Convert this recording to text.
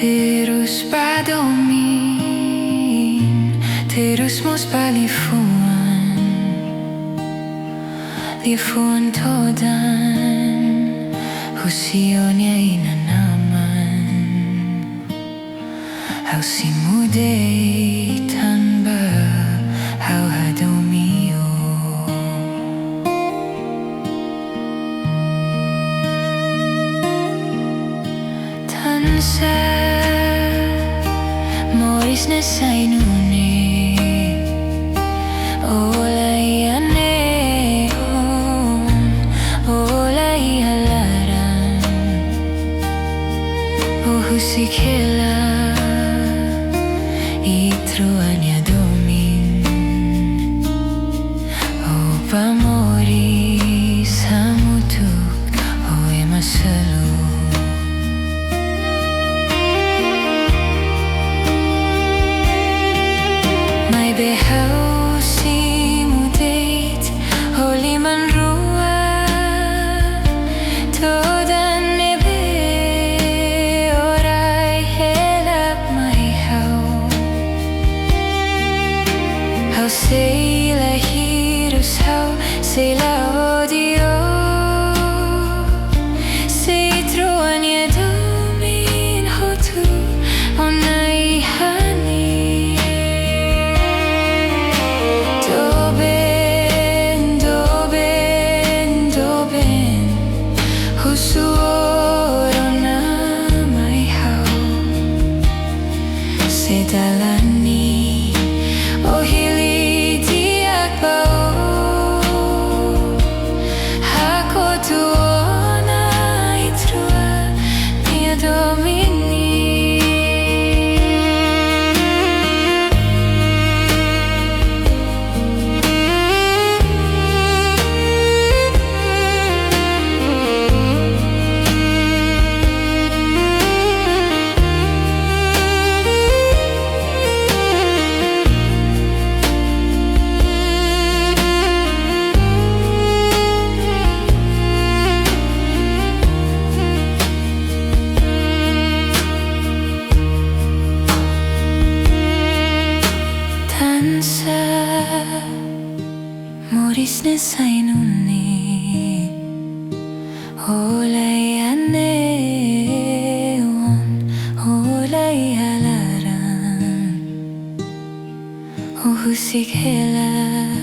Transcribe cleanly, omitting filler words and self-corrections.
Terus padomin, terus mos palifuan, lifuan todan, husionya ina naman, hau si mudei tanba, hau hadomio. Tansa Moris na sa inune, olay aneon, olay halaran, uhusikela, itruan niya domin, o pamori sa mutuk, o emasalo. Behau si mudeit holi man rua todan nebe orai helap mai hau sei la hirus hau sei la odio sei truan ya domin hotu onai hani. Sedalani o hili diak bao hako tuona itrua nia domini. Moris na sa inune, olay aneon, olay halaran, uhusik hela.